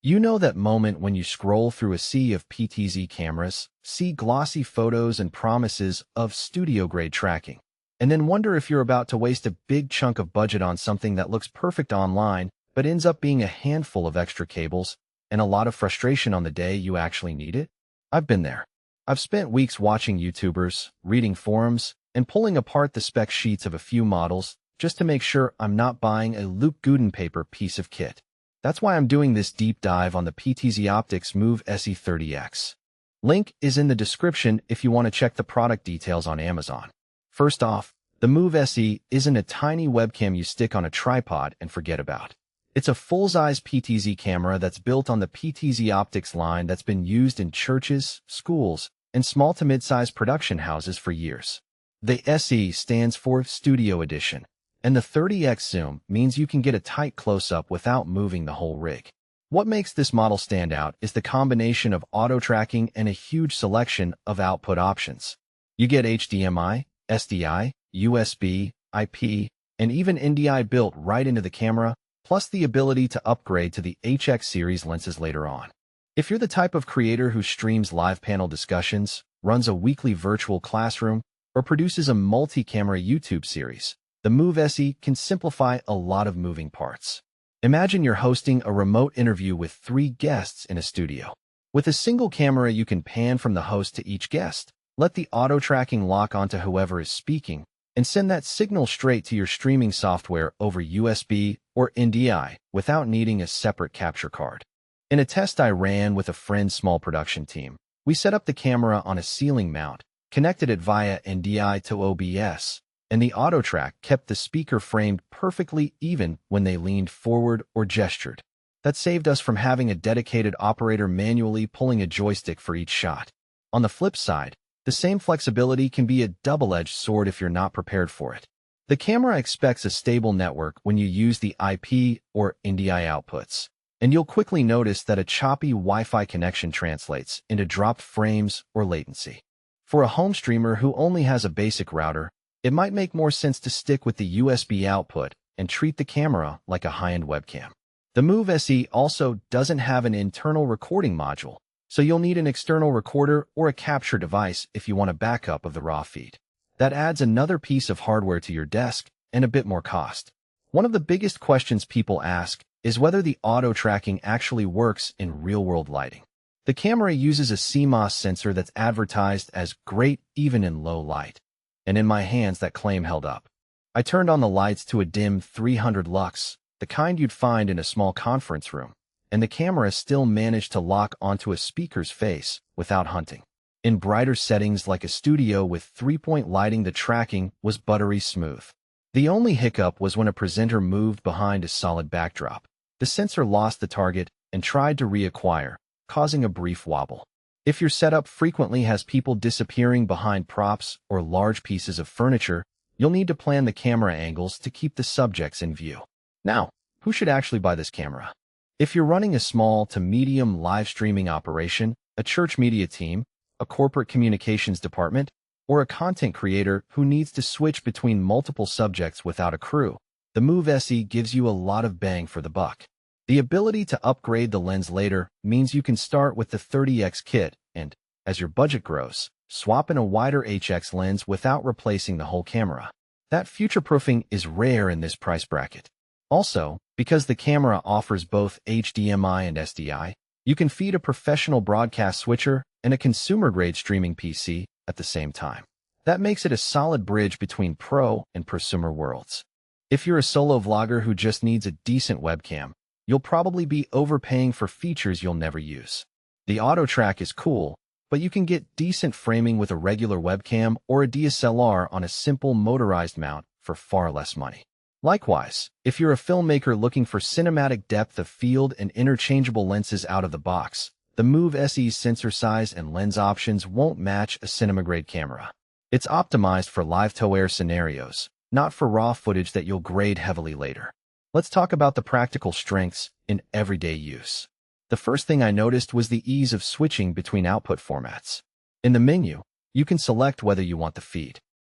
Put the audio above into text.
You know that moment when you scroll through a sea of PTZ cameras, see glossy photos and promises of studio-grade tracking, and then wonder if you're about to waste a big chunk of budget on something that looks perfect online but ends up being a handful of extra cables and a lot of frustration on the day you actually need it? I've been there. I've spent weeks watching YouTubers, reading forums, and pulling apart the spec sheets of a few models just to make sure I'm not buying a Luke Gooden paper piece of kit. That's why I'm doing this deep dive on the PTZOptics Move SE 30X. Link is in the description if you want to check the product details on Amazon. First off, the Move SE isn't a tiny webcam you stick on a tripod and forget about. It's a full-size PTZ camera that's built on the PTZOptics line that's been used in churches, schools, and small to mid-size production houses for years. The SE stands for Studio Edition, and the 30x zoom means you can get a tight close-up without moving the whole rig. What makes this model stand out is the combination of auto-tracking and a huge selection of output options. You get HDMI, SDI, USB, IP, and even NDI built right into the camera, plus the ability to upgrade to the HX series lenses later on. If you're the type of creator who streams live panel discussions, runs a weekly virtual classroom, or produces a multi-camera YouTube series, the Move SE can simplify a lot of moving parts. Imagine you're hosting a remote interview with 3 guests in a studio. With a single camera, you can pan from the host to each guest, let the auto-tracking lock onto whoever is speaking, and send that signal straight to your streaming software over USB or NDI without needing a separate capture card. In a test I ran with a friend's small production team, we set up the camera on a ceiling mount, connected it via NDI to OBS, and the auto-track kept the speaker framed perfectly even when they leaned forward or gestured. That saved us from having a dedicated operator manually pulling a joystick for each shot. On the flip side, the same flexibility can be a double-edged sword if you're not prepared for it. The camera expects a stable network when you use the IP or NDI outputs, and you'll quickly notice that a choppy Wi-Fi connection translates into dropped frames or latency. For a home streamer who only has a basic router, it might make more sense to stick with the USB output and treat the camera like a high-end webcam. The Move SE also doesn't have an internal recording module, so you'll need an external recorder or a capture device if you want a backup of the raw feed. That adds another piece of hardware to your desk and a bit more cost. One of the biggest questions people ask is whether the auto-tracking actually works in real-world lighting. The camera uses a CMOS sensor that's advertised as great even in low light. And in my hands that claim held up. I turned on the lights to a dim 300 lux, the kind you'd find in a small conference room, and the camera still managed to lock onto a speaker's face without hunting. In brighter settings like a studio with 3-point lighting, the tracking was buttery smooth. The only hiccup was when a presenter moved behind a solid backdrop. The sensor lost the target and tried to reacquire, causing a brief wobble. If your setup frequently has people disappearing behind props or large pieces of furniture, you'll need to plan the camera angles to keep the subjects in view. Now, who should actually buy this camera? If you're running a small to medium live streaming operation, a church media team, a corporate communications department, or a content creator who needs to switch between multiple subjects without a crew, the Move SE gives you a lot of bang for the buck. The ability to upgrade the lens later means you can start with the 30x kit and, as your budget grows, swap in a wider HX lens without replacing the whole camera. That future-proofing is rare in this price bracket. Also, because the camera offers both HDMI and SDI, you can feed a professional broadcast switcher and a consumer-grade streaming PC at the same time. That makes it a solid bridge between pro and prosumer worlds. If you're a solo vlogger who just needs a decent webcam, you'll probably be overpaying for features you'll never use. The auto track is cool, but you can get decent framing with a regular webcam or a DSLR on a simple motorized mount for far less money. Likewise, if you're a filmmaker looking for cinematic depth of field and interchangeable lenses out of the box, the Move SE's sensor size and lens options won't match a cinema-grade camera. It's optimized for live-to-air scenarios, not for raw footage that you'll grade heavily later. Let's talk about the practical strengths in everyday use. The first thing I noticed was the ease of switching between output formats. In the menu, you can select whether you want the feed